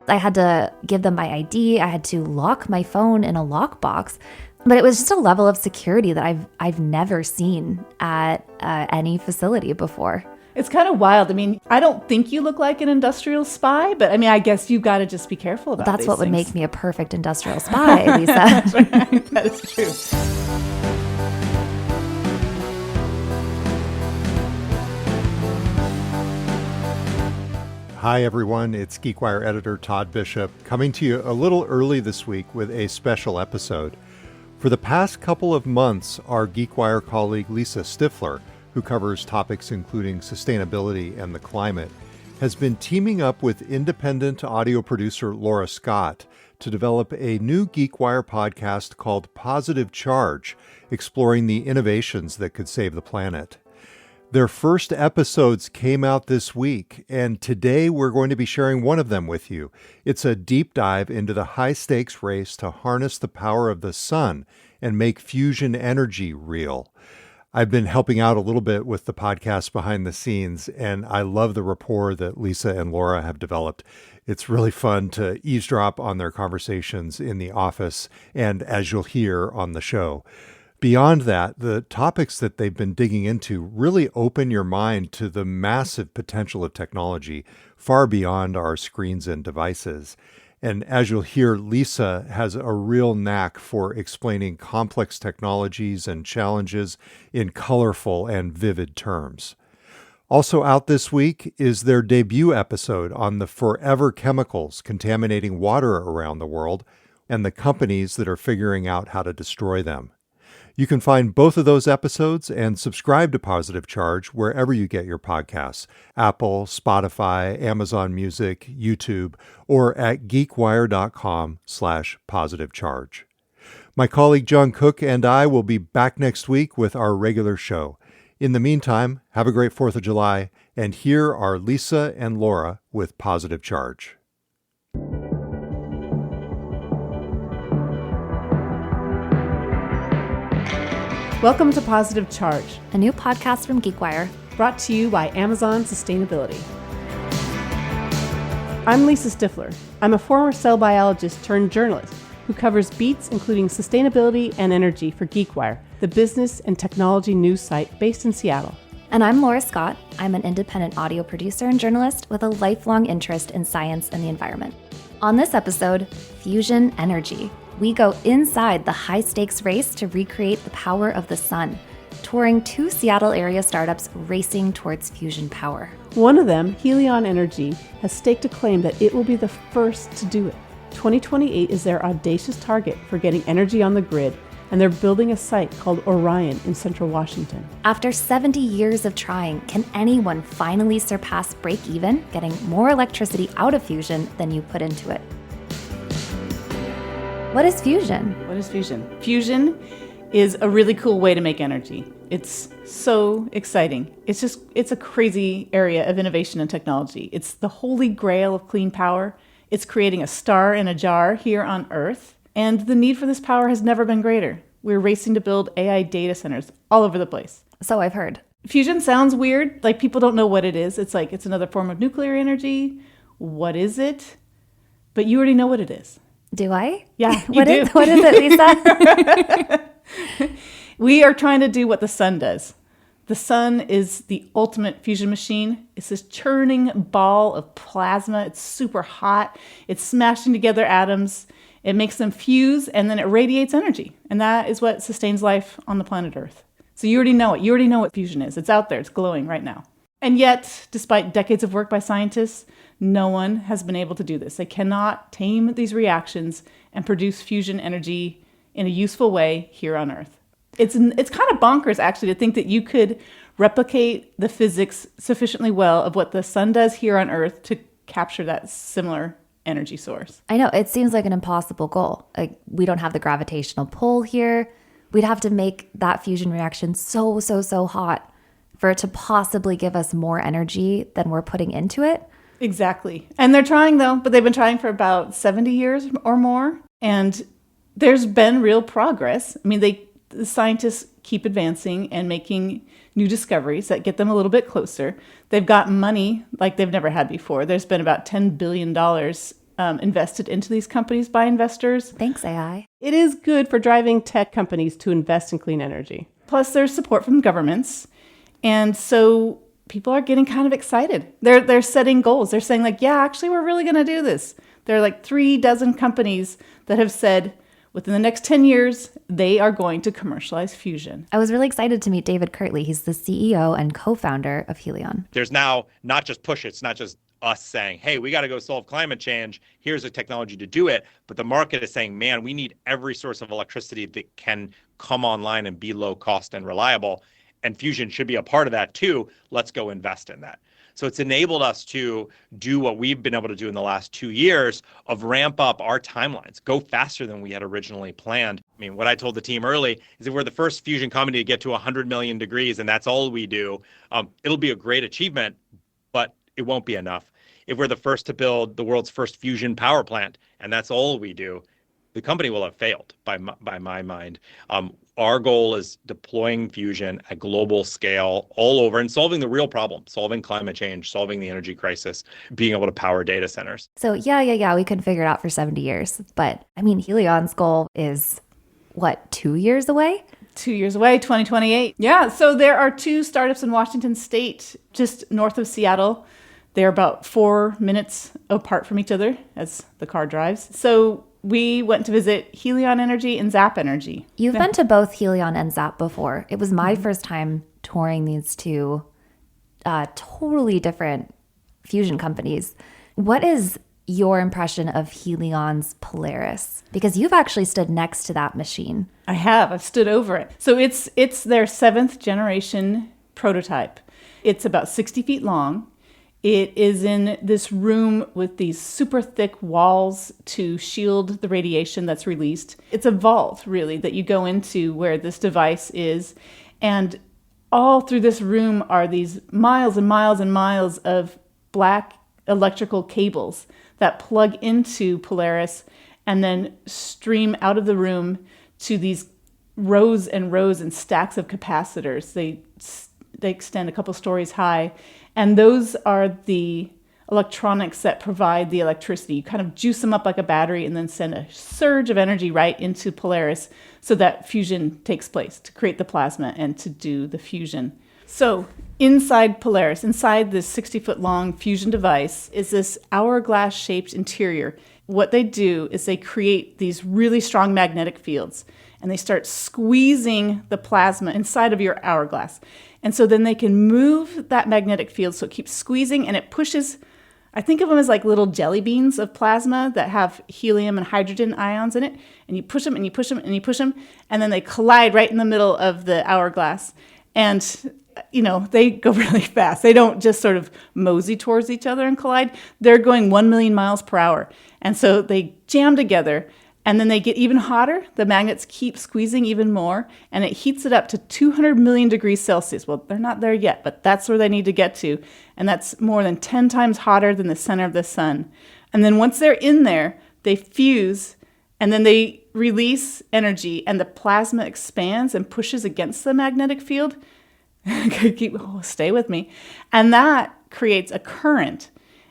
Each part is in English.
I had to give them my ID. I had to lock my phone in a lockbox. But it was just a level of security that I've never seen at any facility before. It's kind of wild. I mean, I don't think you look like an industrial spy, but I mean, I guess you've got to just be careful about That's these what would things. make me a perfect industrial spy, Lisa. That's right. That is true. Hi, everyone. It's GeekWire editor Todd Bishop coming to you a little early this week with a special episode. For the past couple of months, our GeekWire colleague Lisa Stifler, who covers topics including sustainability and the climate, has been teaming up with independent audio producer Laura Scott to develop a new GeekWire podcast called Positive Charge, exploring the innovations that could save the planet. Their first episodes came out this week, and today we're going to be sharing one of them with you. It's a deep dive into the high-stakes race to harness the power of the sun and make fusion energy real. I've been helping out a little bit with the podcast behind the scenes, and I love the rapport that Lisa and Laura have developed. It's really fun to eavesdrop on their conversations in the office and as you'll hear on the show. Beyond that, the topics that they've been digging into really open your mind to the massive potential of technology far beyond our screens and devices. And as you'll hear, Lisa has a real knack for explaining complex technologies and challenges in colorful and vivid terms. Also out this week is their debut episode on the forever chemicals contaminating water around the world and the companies that are figuring out how to destroy them. You can find both of those episodes and subscribe to Positive Charge wherever you get your podcasts, Apple, Spotify, Amazon Music, YouTube, or at geekwire.com/positivecharge. My colleague John Cook and I will be back next week with our regular show. In the meantime, have a great 4th of July, and here are Lisa and Laura with Positive Charge. Welcome to Positive Charge, A new podcast from GeekWire. brought to you by Amazon Sustainability. I'm Lisa Stifler. I'm a former cell biologist turned journalist who covers beats including sustainability and energy for GeekWire, the business and technology news site based in Seattle. And I'm Laura Scott. I'm an independent audio producer and journalist with a lifelong interest in science and the environment. On this episode, fusion energy. We go inside the high-stakes race to recreate the power of the sun, touring 2 Seattle area startups racing towards fusion power. One of them, Helion Energy, has staked a claim that it will be the first to do it. 2028 is their audacious target for getting energy on the grid, and they're building a site called Orion in central Washington. After 70 years of trying, can anyone finally surpass break-even, getting more electricity out of fusion than you put into it? What is fusion? What is fusion? Fusion is a really cool way to make energy. It's so exciting. It's a crazy area of innovation and technology. It's the holy grail of clean power. It's creating a star in a jar here on Earth. And the need for this power has never been greater. We're racing to build AI data centers all over the place. So I've heard. Fusion sounds weird. Like people don't know what it is. It's like it's another form of nuclear energy. What is it? But you already know what it is. Do I? Yeah, What is it, Lisa? We are trying to do what the sun does. The sun is the ultimate fusion machine. It's this churning ball of plasma. It's super hot. It's smashing together atoms. It makes them fuse, and then it radiates energy. And that is what sustains life on the planet Earth. So you already know it. You already know what fusion is. It's out there. It's glowing right now. And yet, despite decades of work by scientists, no one has been able to do this. They cannot tame these reactions and produce fusion energy in a useful way here on Earth. It's kind of bonkers, actually, to think that you could replicate the physics sufficiently well of what the sun does here on Earth to capture that similar energy source. I know, it seems like an impossible goal. Like, we don't have the gravitational pull here. We'd have to make that fusion reaction so hot for it to possibly give us more energy than we're putting into it. Exactly. And they're trying, though, but they've been trying for about 70 years or more. And there's been real progress. I mean, the scientists keep advancing and making new discoveries that get them a little bit closer. They've got money like they've never had before. There's been about $10 billion invested into these companies by investors. Thanks, AI. It is good for driving tech companies to invest in clean energy. Plus, there's support from governments. And so people are getting kind of excited. They're setting goals. They're saying like, yeah, actually, we're really going to do this. There are like 36 companies that have said within the next 10 years, they are going to commercialize fusion. I was really excited to meet David Kirtley. He's the CEO and co-founder of Helion. There's now not just push, it's not just us saying, hey, we got to go solve climate change. Here's a technology to do it. But the market is saying, man, we need every source of electricity that can come online and be low cost and reliable. And fusion should be a part of that too. Let's go invest in that. So it's enabled us to do what we've been able to do in the last 2 years of ramp up our timelines, go faster than we had originally planned. I mean, what I told the team early is if we're the first fusion company to get to 100 million degrees and that's all we do, it'll be a great achievement, but it won't be enough. If we're the first to build the world's first fusion power plant and that's all we do, the company will have failed by my mind. Our goal is deploying fusion at global scale all over and solving the real problem, solving climate change, solving the energy crisis, being able to power data centers. So yeah, we could figure it out for 70 years. But I mean, Helion's goal is, what, 2 years away? 2 years away, 2028. Yeah, so there are 2 startups in Washington State, just north of Seattle. They're about 4 minutes apart from each other as the car drives. So we went to visit Helion Energy and Zap Energy. You've been to both Helion and Zap before. It was my first time touring these 2 totally different fusion companies. What is your impression of Helion's Polaris? Because you've actually stood next to that machine. I have. I've stood over it. So it's their 7th generation prototype. It's about 60 feet long. It is in this room with these super thick walls to shield the radiation that's released. It's a vault, really, that you go into where this device is. And all through this room are these miles and miles and miles of black electrical cables that plug into Polaris and then stream out of the room to these rows and rows and stacks of capacitors. They extend a couple stories high. And those are the electronics that provide the electricity. You kind of juice them up like a battery and then send a surge of energy right into Polaris so that fusion takes place to create the plasma and to do the fusion. So inside Polaris, inside this 60-foot long fusion device, is this hourglass-shaped interior. What they do is they create these really strong magnetic fields, and they start squeezing the plasma inside of your hourglass. And so then they can move that magnetic field so it keeps squeezing and it pushes, I think of them as like little jelly beans of plasma that have helium and hydrogen ions in it. And you push them and you push them and you push them, and then they collide right in the middle of the hourglass. And, you know, they go really fast. They don't just sort of mosey towards each other and collide. They're going 1 million miles per hour. And so they jam together. And then they get even hotter. The magnets keep squeezing even more, and it heats it up to 200 million degrees Celsius. Well, they're not there yet, but that's where they need to get to. And that's more than 10 times hotter than the center of the sun. And then once they're in there, they fuse, and then they release energy, and the plasma expands and pushes against the magnetic field. Stay with me. And that creates a current.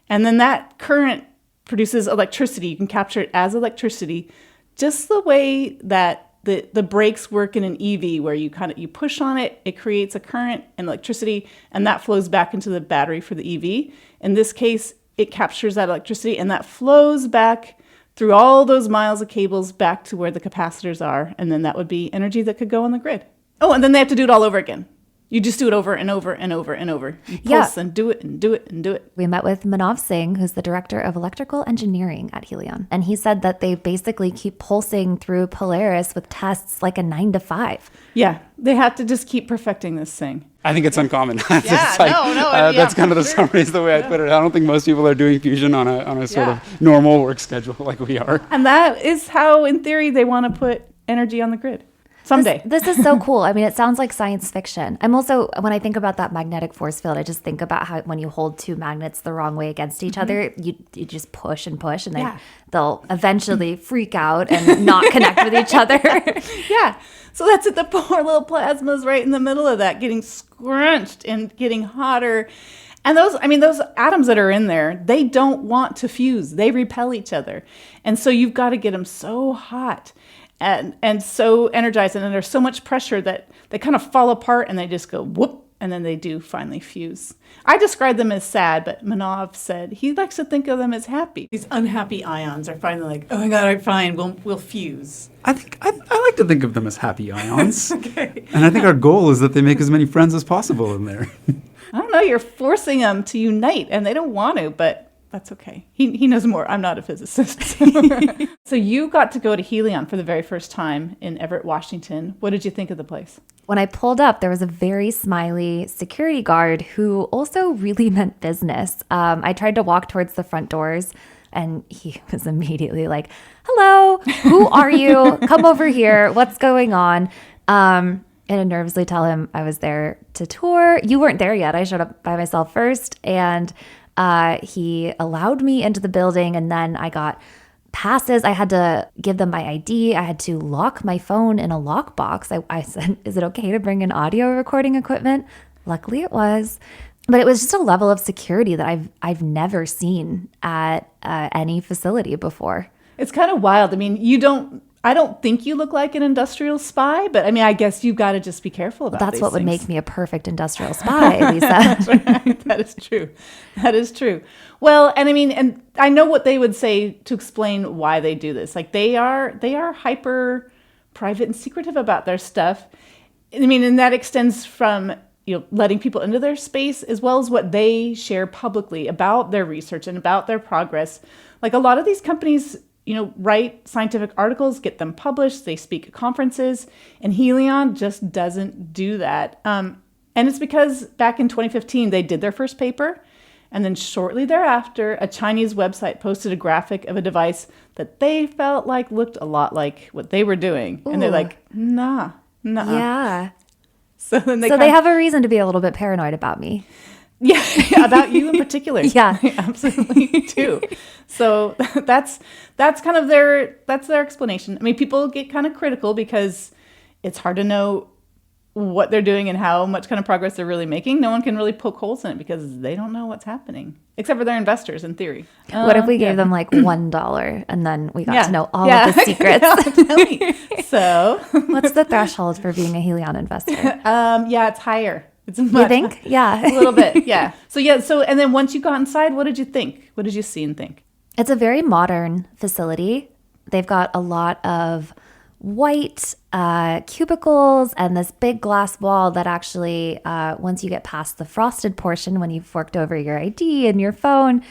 And then that current produces electricity. You can capture it as electricity, just the way that the brakes work in an EV, where you push on it, it creates a current and electricity, and that flows back into the battery for the EV. In this case, it captures that electricity, and that flows back through all those miles of cables back to where the capacitors are, and then that would be energy that could go on the grid. Oh, and then they have to do it all over again. You just do it over and over and over and over. You pulse and do it and do it and do it. We met with Manav Singh, who's the director of electrical engineering at Helion. And he said that they basically keep pulsing through Polaris with tests like a 9 to 5. Yeah, they have to just keep perfecting this thing. I think it's uncommon. That's That's kind of the summary is the way I put it. I don't think most people are doing fusion on a sort of normal work schedule like we are. And that is how, in theory, they want to put energy on the grid. Someday. This is so cool. I mean, it sounds like science fiction. I'm also, when I think about that magnetic force field, I just think about how when you hold two magnets the wrong way against each other, you just push and push, and then they'll eventually freak out and not connect with each other. Yeah. So that's it. The poor little plasma's right in the middle of that, getting scrunched and getting hotter. And those atoms that are in there, they don't want to fuse. They repel each other. And so you've got to get them so hot and so energized, and there's so much pressure that they kind of fall apart and they just go whoop, and then they do finally fuse. I describe them as sad, but Manov said he likes to think of them as happy. These unhappy ions are finally like, oh my God, all right, fine, we'll fuse. I like to think of them as happy ions. Okay. And I think our goal is that they make as many friends as possible in there. I don't know, you're forcing them to unite, and they don't want to, but that's okay. He knows more. I'm not a physicist. So you got to go to Helion for the very first time in Everett, Washington. What did you think of the place? When I pulled up, there was a very smiley security guard who also really meant business. I tried to walk towards the front doors, and he was immediately like, hello, who are you? Come over here. What's going on? And I nervously tell him I was there to tour. You weren't there yet. I showed up by myself first, and he allowed me into the building, and then I got passes. I had to give them my ID. I had to lock my phone in a lockbox. I said, is it okay to bring in audio recording equipment? Luckily it was. But it was just a level of security that I've never seen at any facility before. It's kind of wild. I mean, I don't think you look like an industrial spy, but I mean, I guess you've got to just be careful about That's these what would things. make me a perfect industrial spy, Lisa. That's right. That is true. That is true. Well, and I mean, and I know what they would say to explain why they do this. Like they are hyper private and secretive about their stuff. I mean, and that extends from, letting people into their space as well as what they share publicly about their research and about their progress. Like a lot of these companies, write scientific articles, get them published, they speak at conferences, and Helion just doesn't do that. And it's because back in 2015, they did their first paper, and then shortly thereafter, a Chinese website posted a graphic of a device that they felt like looked a lot like what they were doing. Ooh. And they're like, nah. Yeah. So then they have a reason to be a little bit paranoid about me. Yeah, about you in particular. Yeah. Absolutely too. So that's kind of their explanation. I mean, people get kind of critical because it's hard to know what they're doing and how much kind of progress they're really making. No one can really poke holes in it because they don't know what's happening, except for their investors in theory. What if we gave them like $1 and then we got to know all of the secrets? Tell me. So what's the threshold for being a Helion investor? It's higher. It's You think? Yeah. A little bit, yeah. So and then once you got inside, what did you think? What did you see and think? It's a very modern facility. They've got a lot of white cubicles and this big glass wall that actually, once you get past the frosted portion, when you've forked over your ID and your phone,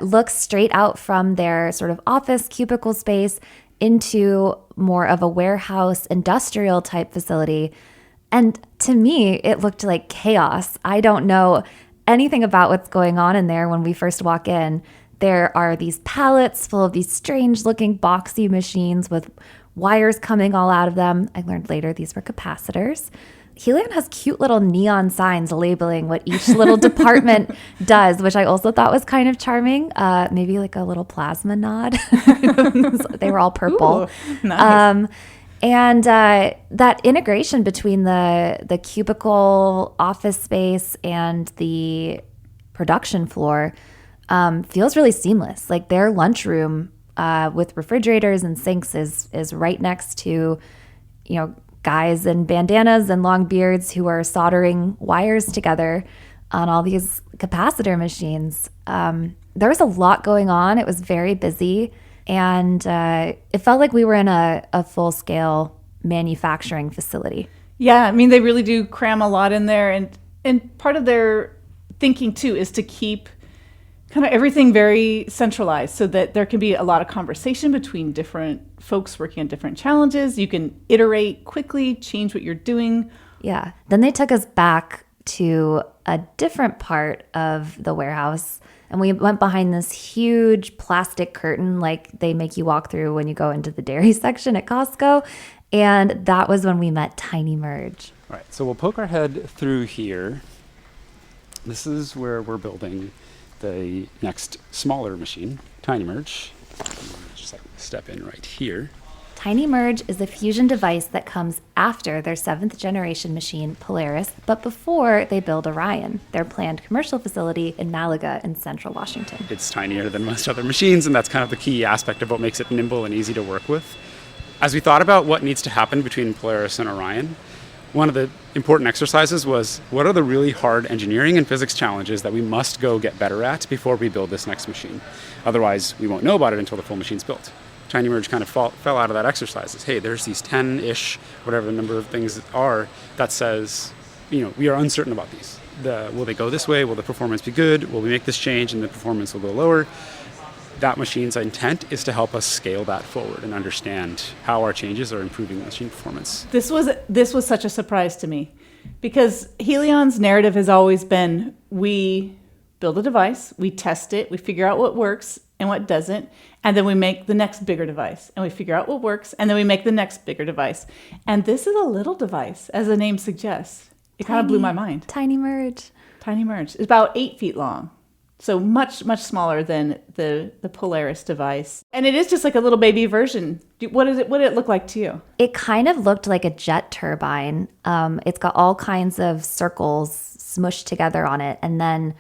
looks straight out from their sort of office cubicle space into more of a warehouse industrial type facility. And to me, it looked like chaos. I don't know anything about what's going on in there when we first walk in. There are these pallets full of these strange looking boxy machines with wires coming all out of them. I learned later these were capacitors. Helion has cute little neon signs labeling what each little department does, which I also thought was kind of charming. Maybe like a little plasma nod. They were all purple. Ooh, nice. And that integration between the cubicle office space and the production floor feels really seamless. Like their lunchroom with refrigerators and sinks is right next to, guys in bandanas and long beards who are soldering wires together on all these capacitor machines. There was a lot going on. It was very busy. And it felt like we were in a full-scale manufacturing facility. Yeah, I mean, they really do cram a lot in there. And part of their thinking, too, is to keep kind of everything very centralized so that there can be a lot of conversation between different folks working on different challenges. You can iterate quickly, change what you're doing. Yeah. Then they took us back to a different part of the warehouse. And we went behind this huge plastic curtain like they make you walk through when you go into the dairy section at Costco. And that was when we met Tiny Merge. All right, so we'll poke our head through here. This is where we're building the next smaller machine, Tiny Merge. Just like step in right here. Tiny Merge is a fusion device that comes after their 7th generation machine, Polaris, but before they build Orion, their planned commercial facility in Malaga in central Washington. It's tinier than most other machines, and that's kind of the key aspect of what makes it nimble and easy to work with. As we thought about what needs to happen between Polaris and Orion, one of the important exercises was, what are the really hard engineering and physics challenges that we must go get better at before we build this next machine? Otherwise, we won't know about it until the full machine's built. Tiny Merge kind of fell out of that exercise. Hey, there's these 10-ish, whatever the number of things are, that says, we are uncertain about these. Will they go this way? Will the performance be good? Will we make this change and the performance will go lower? That machine's intent is to help us scale that forward and understand how our changes are improving the machine performance. This was such a surprise to me because Helion's narrative has always been, we build a device, we test it, we figure out what works and what doesn't, and then we make the next bigger device, and we figure out what works, and then we make the next bigger device. And this is a little device, as the name suggests. It kind of blew my mind. Tiny Merge. Tiny Merge. It's about 8 feet long. So much, much smaller than the Polaris device. And it is just like a little baby version. What did it look like to you? It kind of looked like a jet turbine. It's got all kinds of circles smushed together on it. And then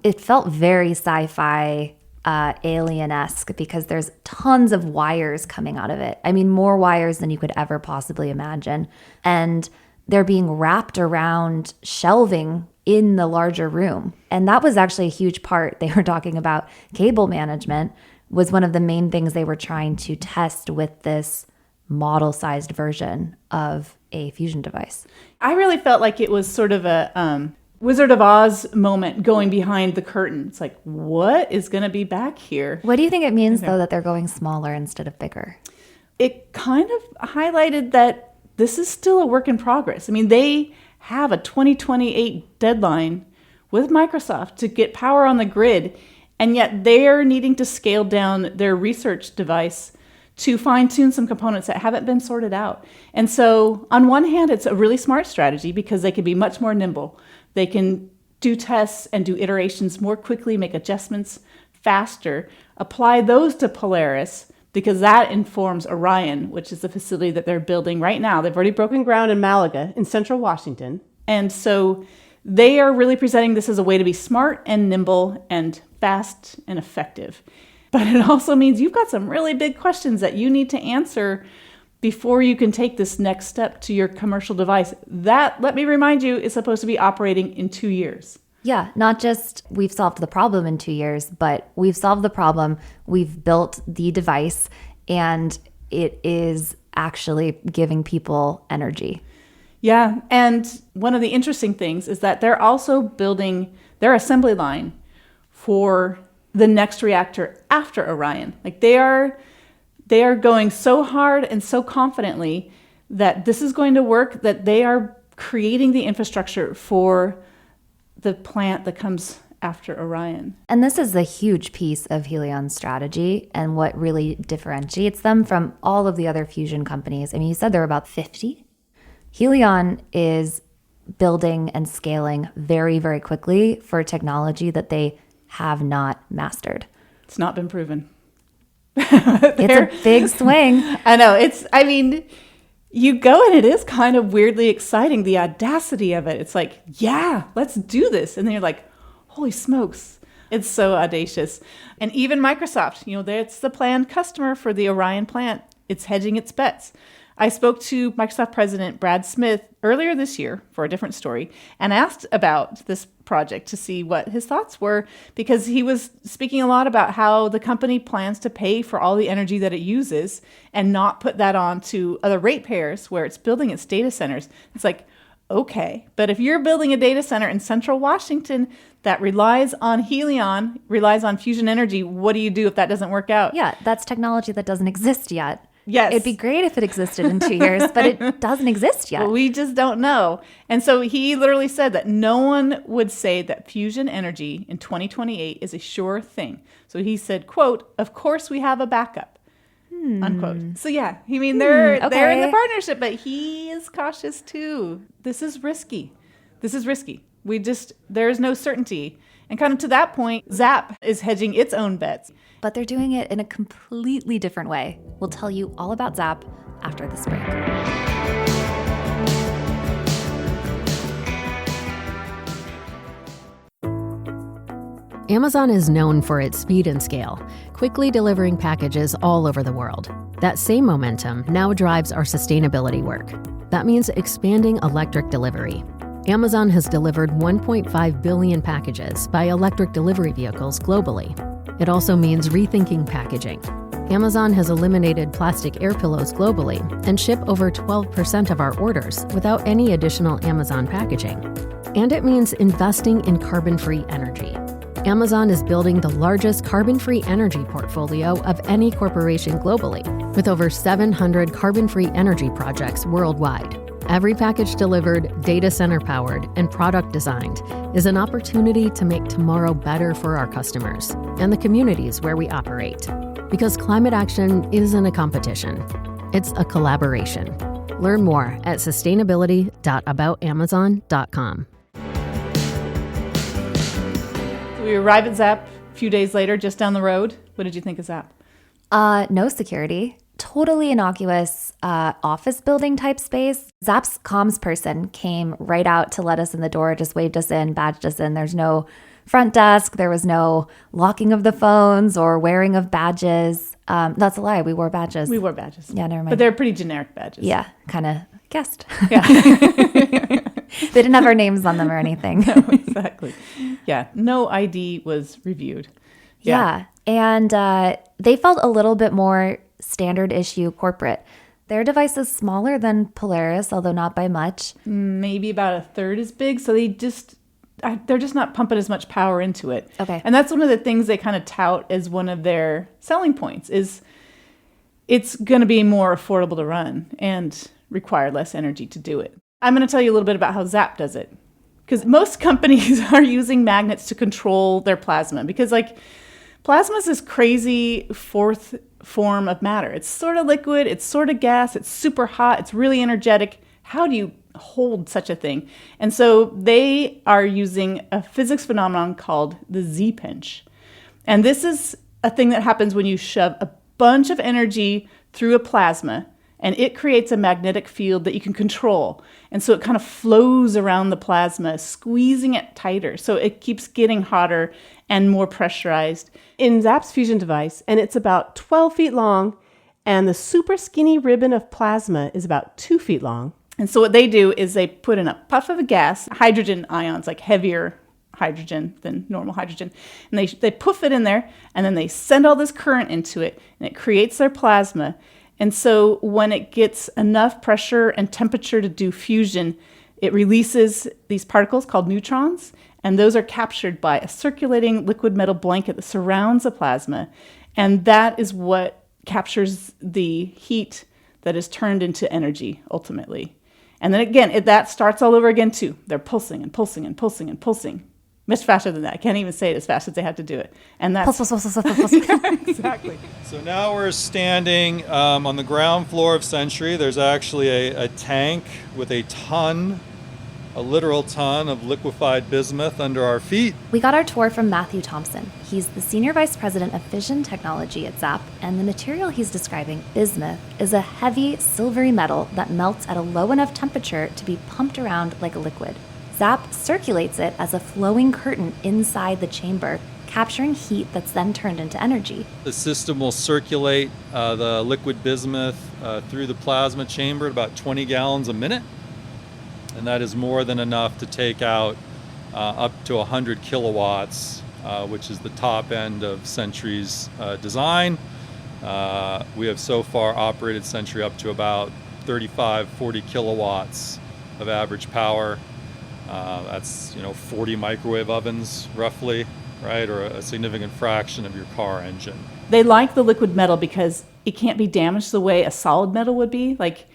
it felt very sci-fi alien-esque because there's tons of wires coming out of it. I mean, more wires than you could ever possibly imagine. And they're being wrapped around shelving in the larger room. And that was actually a huge part. They were talking about cable management was one of the main things they were trying to test with this model-sized version of a fusion device. I really felt like it was sort of a Wizard of Oz moment going behind the curtain. It's like, what is going to be back here? What do you think it means, though, that they're going smaller instead of bigger? It kind of highlighted that this is still a work in progress. I mean, they have a 2028 deadline with Microsoft to get power on the grid, and yet they're needing to scale down their research device to fine-tune some components that haven't been sorted out. And so on one hand, it's a really smart strategy because they can be much more nimble. They can do tests and do iterations more quickly, make adjustments faster, apply those to Polaris because that informs Orion, which is the facility that they're building right now. They've already broken ground in Malaga in central Washington. And so they are really presenting this as a way to be smart and nimble and fast and effective. But it also means you've got some really big questions that you need to answer before you can take this next step to your commercial device. That, let me remind you, is supposed to be operating in 2 years. Yeah, not just we've solved the problem in 2 years, but we've solved the problem, we've built the device, and it is actually giving people energy. Yeah, and one of the interesting things is that they're also building their assembly line for the next reactor after Orion. Like they are going so hard and so confidently that this is going to work, that they are creating the infrastructure for the plant that comes after Orion. And this is a huge piece of Helion's strategy and what really differentiates them from all of the other fusion companies. I mean, you said there are about 50. Helion is building and scaling very, very quickly for technology that they have not mastered. It's not been proven. It's a big swing. I know. You go and it is kind of weirdly exciting, the audacity of it. It's like, yeah, let's do this. And then you're like, holy smokes. It's so audacious. And even Microsoft, that's the planned customer for the Orion plant. It's hedging its bets. I spoke to Microsoft President Brad Smith earlier this year for a different story and asked about this project to see what his thoughts were, because he was speaking a lot about how the company plans to pay for all the energy that it uses and not put that on to other ratepayers where it's building its data centers. It's like, okay, but if you're building a data center in central Washington that relies on Helion, relies on fusion energy, what do you do if that doesn't work out? Yeah, that's technology that doesn't exist yet. Yes. It'd be great if it existed in 2 years, but it doesn't exist yet. Well, we just don't know. And so he literally said that no one would say that fusion energy in 2028 is a sure thing. So he said, quote, "Of course we have a backup." Unquote. So yeah, I mean, they're in the partnership, but he is cautious too. This is risky. There's no certainty. And kind of to that point, Zap is hedging its own bets. But they're doing it in a completely different way. We'll tell you all about Zap after this break. Amazon is known for its speed and scale, quickly delivering packages all over the world. That same momentum now drives our sustainability work. That means expanding electric delivery. Amazon has delivered 1.5 billion packages by electric delivery vehicles globally. It also means rethinking packaging. Amazon has eliminated plastic air pillows globally and ship over 12% of our orders without any additional Amazon packaging. And it means investing in carbon-free energy. Amazon is building the largest carbon-free energy portfolio of any corporation globally, with over 700 carbon-free energy projects worldwide. Every package delivered, data center powered, and product designed is an opportunity to make tomorrow better for our customers and the communities where we operate. Because climate action isn't a competition, it's a collaboration. Learn more at sustainability.aboutamazon.com. We arrive at Zap a few days later, just down the road. What did you think of Zap? No security. Totally innocuous office building type space. Zap's comms person came right out to let us in the door, just waved us in, badged us in. There's no front desk. There was no locking of the phones or wearing of badges. That's a lie. We wore badges. Yeah, never mind. But they're pretty generic badges. Yeah, kind of guessed. Yeah. They didn't have our names on them or anything. No, exactly. Yeah, no ID was reviewed. Yeah. And they felt a little bit more standard issue corporate. Their device is smaller than Polaris, although not by much. Maybe about a third as big. So they're just not pumping as much power into it. Okay. And that's one of the things they kind of tout as one of their selling points is it's going to be more affordable to run and require less energy to do it. I'm going to tell you a little bit about how Zap does it. Because most companies are using magnets to control their plasma. Because plasma is this crazy fourth form of matter. It's sort of liquid, it's sort of gas, it's super hot, it's really energetic. How do you hold such a thing? And so they are using a physics phenomenon called the Z-pinch. And this is a thing that happens when you shove a bunch of energy through a plasma, and it creates a magnetic field that you can control. And so it kind of flows around the plasma, squeezing it tighter. So it keeps getting hotter and more pressurized. In Zap's fusion device, and it's about 12 feet long, and the super skinny ribbon of plasma is about 2 feet long. And so what they do is they put in a puff of a gas, hydrogen ions, like heavier hydrogen than normal hydrogen. And they poof it in there, and then they send all this current into it, and it creates their plasma. And so when it gets enough pressure and temperature to do fusion, it releases these particles called neutrons, and those are captured by a circulating liquid metal blanket that surrounds the plasma. And that is what captures the heat that is turned into energy, ultimately. And then again, that starts all over again, too. They're pulsing and pulsing and pulsing and pulsing. Much faster than that. I can't even say it as fast as they have to do it. And that's... Pulse. Exactly. So now we're standing on the ground floor of Century. There's actually a tank with a literal ton of liquefied bismuth under our feet. We got our tour from Matthew Thompson. He's the Senior Vice President of Fission Technology at Zap, and the material he's describing, bismuth, is a heavy, silvery metal that melts at a low enough temperature to be pumped around like a liquid. Zap circulates it as a flowing curtain inside the chamber, capturing heat that's then turned into energy. The system will circulate the liquid bismuth through the plasma chamber at about 20 gallons a minute. And that is more than enough to take out up to 100 kilowatts, which is the top end of Century's design. We have so far operated Century up to about 35, 40 kilowatts of average power. That's 40 microwave ovens roughly, right? Or a significant fraction of your car engine. They like the liquid metal because it can't be damaged the way a solid metal would be. Like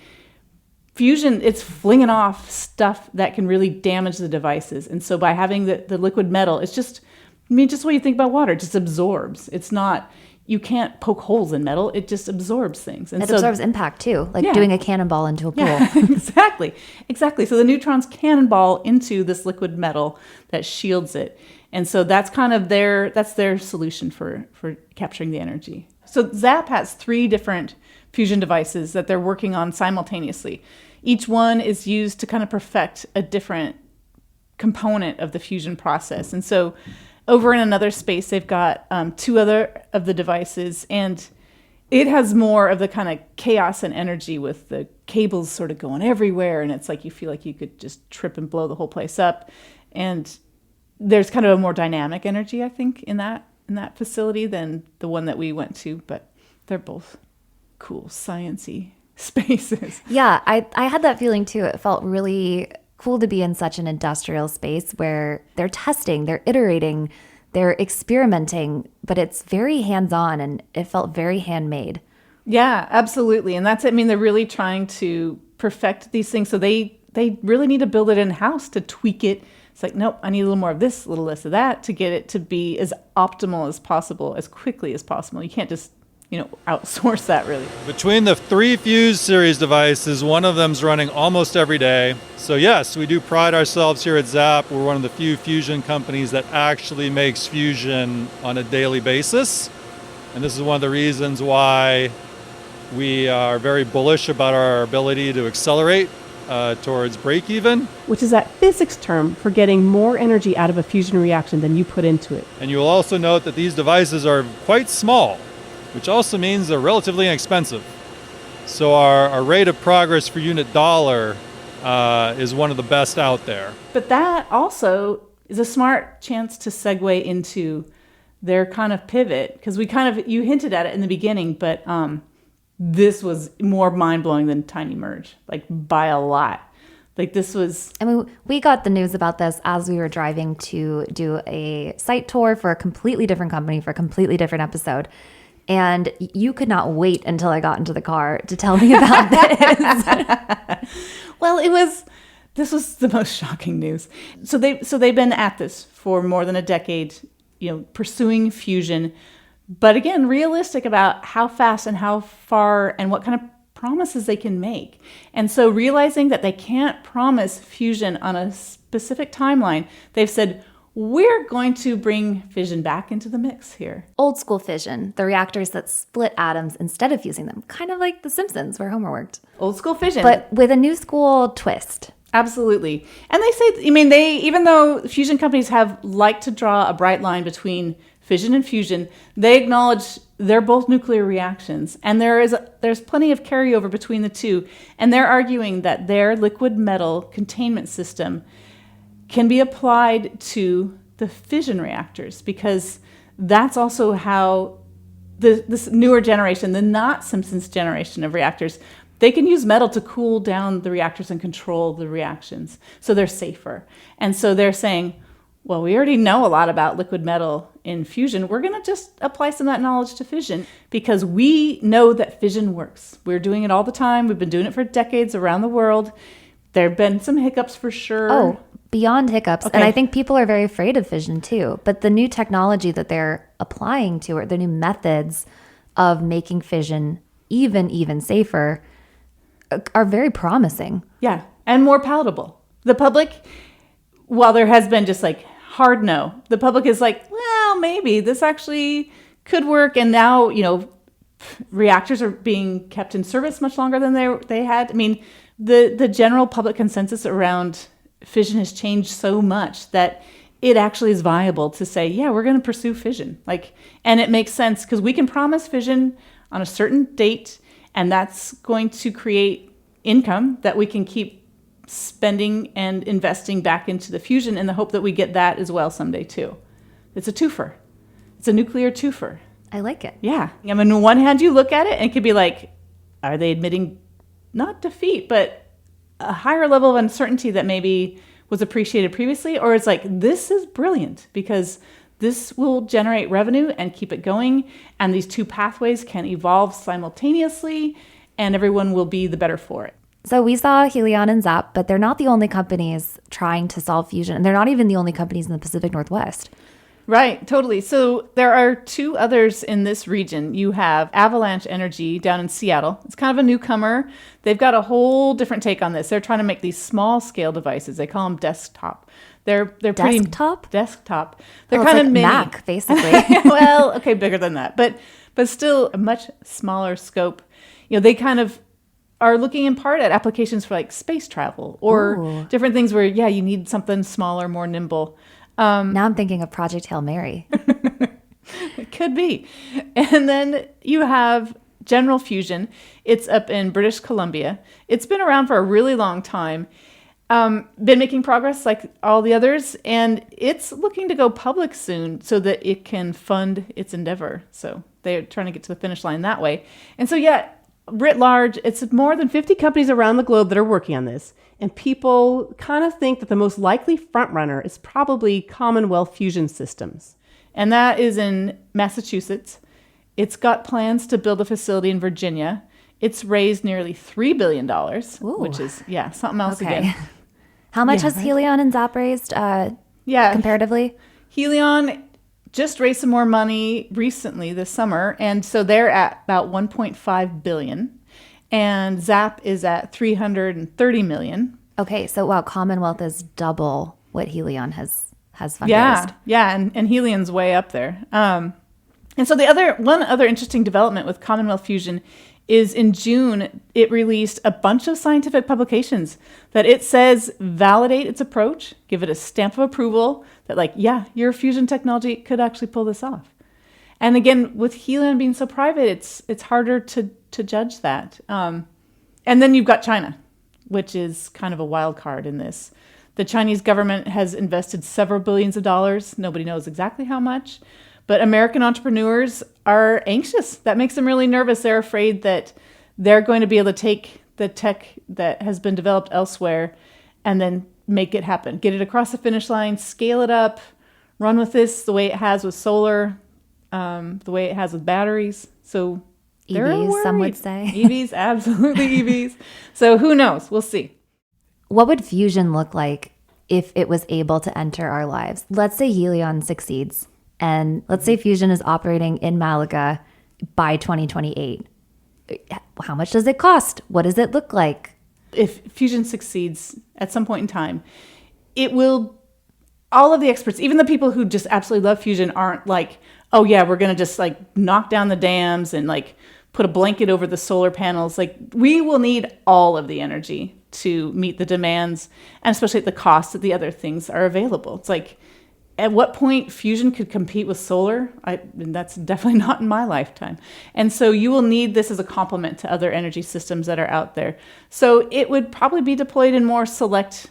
fusion, it's flinging off stuff that can really damage the devices. And so by having the liquid metal, it's just, just the way you think about water, it just absorbs. It's not, you can't poke holes in metal. It just absorbs things. And it absorbs impact too, like doing a cannonball into a pool. Yeah, exactly. So the neutrons cannonball into this liquid metal that shields it. And so that's kind of their solution for capturing the energy. So ZAP has 3 different fusion devices that they're working on simultaneously. Each one is used to kind of perfect a different component of the fusion process. And so over in another space, they've got 2 other of the devices, and it has more of the kind of chaos and energy with the cables sort of going everywhere, and it's like you feel like you could just trip and blow the whole place up. And there's kind of a more dynamic energy, I think, in that facility than the one that we went to, but they're both cool, science-y spaces. Yeah, I had that feeling too. It felt really cool to be in such an industrial space where they're testing, they're iterating, they're experimenting, but it's very hands-on and it felt very handmade. Yeah, absolutely. And that's it. I mean, they're really trying to perfect these things. So they really need to build it in-house to tweak it. It's like, nope, I need a little more of this, a little less of that to get it to be as optimal as possible, as quickly as possible. You can't just, outsource that really. Between the 3 Fuse series devices, one of them's running almost every day. So yes, we do pride ourselves here at ZAP. We're one of the few fusion companies that actually makes fusion on a daily basis. And this is one of the reasons why we are very bullish about our ability to accelerate towards break even. Which is that physics term for getting more energy out of a fusion reaction than you put into it. And you'll also note that these devices are quite small, which also means they're relatively inexpensive. So our rate of progress per unit dollar is one of the best out there. But that also is a smart chance to segue into their kind of pivot, because you hinted at it in the beginning, but this was more mind-blowing than Tiny Merge, like by a lot. Like this was... I mean, we got the news about this as we were driving to do a site tour for a completely different company for a completely different episode. And you could not wait until I got into the car to tell me about this. Well, this was the most shocking news. So they've been at this for more than a decade, pursuing fusion, but again, realistic about how fast and how far and what kind of promises they can make. And so realizing that they can't promise fusion on a specific timeline, they've said, we're going to bring fission back into the mix here. Old school fission, the reactors that split atoms instead of fusing them, kind of like The Simpsons where Homer worked. Old school fission. But with a new school twist. Absolutely. And they say, even though fusion companies have liked to draw a bright line between fission and fusion, they acknowledge they're both nuclear reactions. And there's plenty of carryover between the two. And they're arguing that their liquid metal containment system can be applied to the fission reactors, because that's also how this newer generation, the not Simpsons generation of reactors, they can use metal to cool down the reactors and control the reactions, so they're safer. And so they're saying, well, we already know a lot about liquid metal in fusion. We're going to just apply some of that knowledge to fission because we know that fission works. We're doing it all the time. We've been doing it for decades around the world. There have been some hiccups for sure. Oh, beyond hiccups. Okay. And I think people are very afraid of fission too. But the new technology that they're applying to it, the new methods of making fission even safer are very promising. Yeah, and more palatable. The public, while there has been just like hard no, the public is like, well, maybe this actually could work. And now, reactors are being kept in service much longer than they had. I mean, the general public consensus around fission has changed so much that it actually is viable to say, yeah, we're going to pursue fission. And it makes sense because we can promise fission on a certain date, and that's going to create income that we can keep spending and investing back into the fusion in the hope that we get that as well someday too. It's a twofer. It's a nuclear twofer. I like it. Yeah. I mean, on one hand, you look at it and it could be like, are they admitting not defeat, but a higher level of uncertainty that maybe was appreciated previously? Or it's like, this is brilliant because This will generate revenue and keep it going. And these two pathways can evolve simultaneously, and everyone will be the better for it. So we saw Helion and Zap, but they're not the only companies trying to solve fusion. And they're not even the only companies in the Pacific Northwest. Right, totally. So there are two others in this region. You have Avalanche Energy down in Seattle. It's kind of a newcomer. They've got a whole different take on this. They're trying to make these small scale devices. They call them desktop. They're pretty desktop. They're kind of like mini. Mac, basically. Well, okay, bigger than that, but still a much smaller scope. They kind of are looking in part at applications for like space travel or different things where, you need something smaller, more nimble. Now I'm thinking of Project Hail Mary. It could be. And then you have General Fusion. It's up in British Columbia. It's been around for a really long time. Been making progress like all the others, and it's looking to go public soon so that it can fund its endeavor. So they're trying to get to the finish line that way. And so, writ large, it's more than 50 companies around the globe that are working on this. And people kind of think that the most likely frontrunner is probably Commonwealth Fusion Systems. And that is in Massachusetts. It's got plans to build a facility in Virginia. It's raised nearly $3 billion, which is, something else again. How much has Helion and Zap raised comparatively? Helion just raised some more money recently this summer, and so they're at about $1.5 billion. And Zap is at $330 million. Okay, so Commonwealth is double what Helion has fundraised. And Helion's way up there. And so one other interesting development with Commonwealth Fusion is in June, it released a bunch of scientific publications that it says validate its approach, give it a stamp of approval that your fusion technology could actually pull this off. And again, with Helion being so private, it's harder to judge that. And then you've got China, which is kind of a wild card in this. The Chinese government has invested several billions of dollars. Nobody knows exactly how much. But American entrepreneurs are anxious. That makes them really nervous. They're afraid that they're going to be able to take the tech that has been developed elsewhere and then make it happen. Get it across the finish line, scale it up, run with this the way it has with solar, the way it has with batteries. So EVs, some would say. EVs, absolutely EVs. So who knows? We'll see. What would fusion look like if it was able to enter our lives? Let's say Helion succeeds, and let's say fusion is operating in Malaga by 2028. How much does it cost? What does it look like? If fusion succeeds at some point in time, it will, all of the experts, even the people who just absolutely love fusion aren't like, oh yeah, we're going to just knock down the dams and put a blanket over the solar panels. We will need all of the energy to meet the demands, and especially at the cost that the other things are available. It's at what point fusion could compete with solar? And that's definitely not in my lifetime. And so you will need this as a complement to other energy systems that are out there. So it would probably be deployed in more select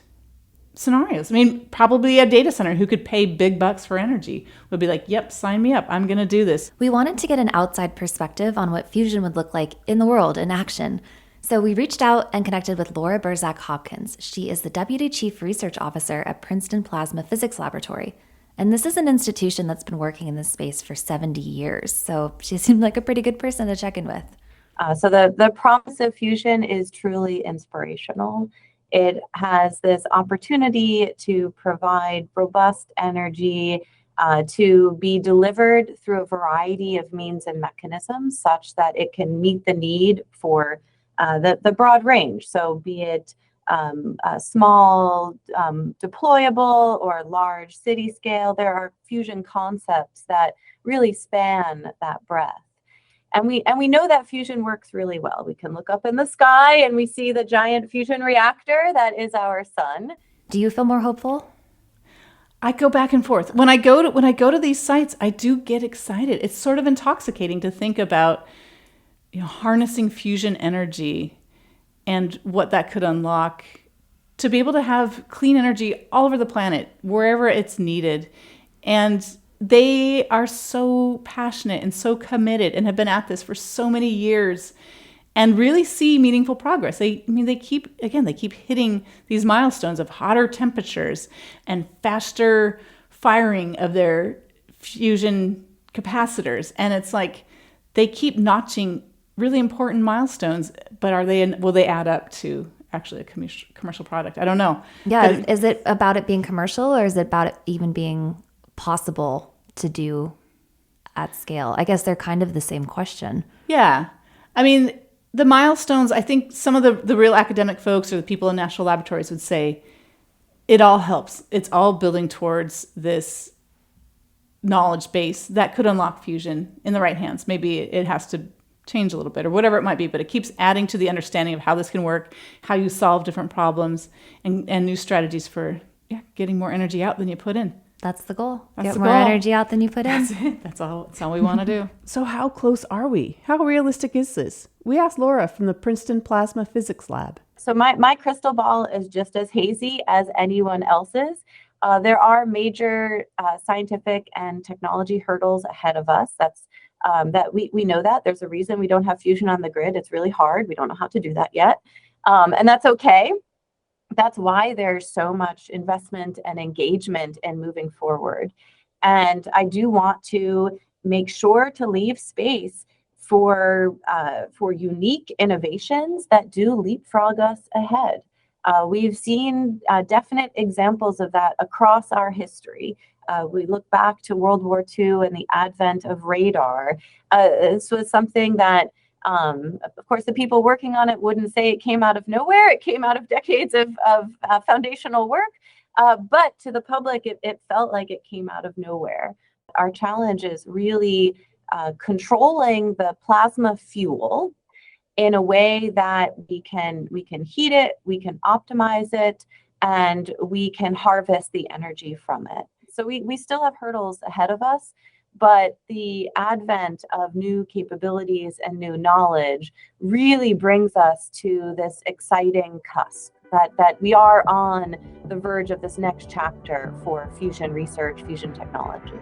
scenarios. Probably a data center who could pay big bucks for energy would be like, yep, sign me up. I'm going to do this. We wanted to get an outside perspective on what fusion would look like in the world in action. So we reached out and connected with Laura Burzak Hopkins. She is the Deputy Chief Research Officer at Princeton Plasma Physics Laboratory. And this is an institution that's been working in this space for 70 years. So she seemed like a pretty good person to check in with. So the promise of fusion is truly inspirational. It has this opportunity to provide robust energy to be delivered through a variety of means and mechanisms such that it can meet the need for the broad range. So be it small, deployable, or large city scale, there are fusion concepts that really span that breadth. And we know that fusion works really well. We can look up in the sky and we see the giant fusion reactor that is our sun. Do you feel more hopeful? I go back and forth. When I go to these sites, I do get excited. It's sort of intoxicating to think about, harnessing fusion energy and what that could unlock to be able to have clean energy all over the planet, wherever it's needed. And they are so passionate and so committed and have been at this for so many years and really see meaningful progress. They keep hitting these milestones of hotter temperatures and faster firing of their fusion capacitors, and it's like they keep notching really important milestones, but will they add up to actually a commercial product? I don't know. Yeah, is it about it being commercial, or is it about it even being possible to do at scale? I guess they're kind of the same question. Yeah. I mean, the milestones, I think some of the real academic folks or the people in national laboratories would say it all helps. It's all building towards this knowledge base that could unlock fusion in the right hands. Maybe it has to change a little bit or whatever it might be, but it keeps adding to the understanding of how this can work, how you solve different problems, and new strategies for getting more energy out than you put in. That's the goal. That's Get the more goal. energy out than you put in. That's it. That's all we want to do. So how close are we? How realistic is this? We asked Laura from the Princeton Plasma Physics Lab. So my crystal ball is just as hazy as anyone else's. There are major scientific and technology hurdles ahead of us. That's that we know that. There's a reason we don't have fusion on the grid. It's really hard. We don't know how to do that yet. And that's okay. That's why there's so much investment and engagement in moving forward. And I do want to make sure to leave space for unique innovations that do leapfrog us ahead. We've seen definite examples of that across our history. We look back to World War II and the advent of radar. This was something that, of course, the people working on it wouldn't say it came out of nowhere. It came out of decades of foundational work. But to the public, it felt like it came out of nowhere. Our challenge is really controlling the plasma fuel in a way that we can heat it, we can optimize it, and we can harvest the energy from it. So we still have hurdles ahead of us, but the advent of new capabilities and new knowledge really brings us to this exciting cusp that we are on the verge of this next chapter for fusion research, fusion technology.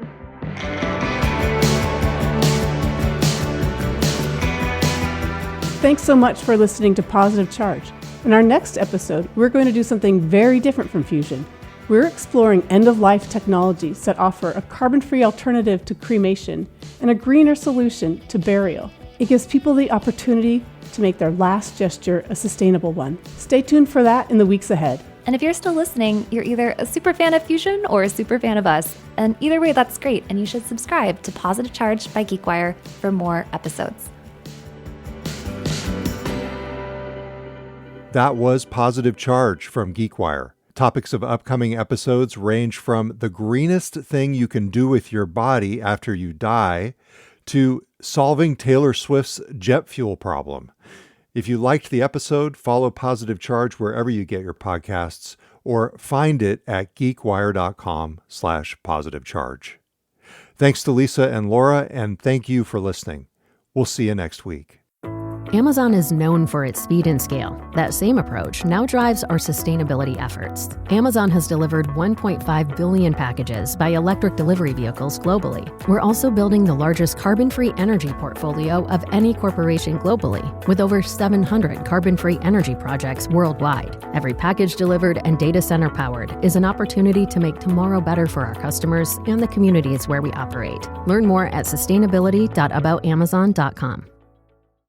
Thanks so much for listening to Positive Charge. In our next episode, we're going to do something very different from fusion. We're exploring end-of-life technologies that offer a carbon-free alternative to cremation and a greener solution to burial. It gives people the opportunity to make their last gesture a sustainable one. Stay tuned for that in the weeks ahead. And if you're still listening, you're either a super fan of fusion or a super fan of us. And either way, that's great. And you should subscribe to Positive Charge by GeekWire for more episodes. That was Positive Charge from GeekWire. Topics of upcoming episodes range from the greenest thing you can do with your body after you die to solving Taylor Swift's jet fuel problem. If you liked the episode, follow Positive Charge wherever you get your podcasts or find it at geekwire.com/positivecharge. Thanks to Lisa and Laura, and thank you for listening. We'll see you next week. Amazon is known for its speed and scale. That same approach now drives our sustainability efforts. Amazon has delivered 1.5 billion packages by electric delivery vehicles globally. We're also building the largest carbon-free energy portfolio of any corporation globally, with over 700 carbon-free energy projects worldwide. Every package delivered and data center powered is an opportunity to make tomorrow better for our customers and the communities where we operate. Learn more at sustainability.aboutamazon.com.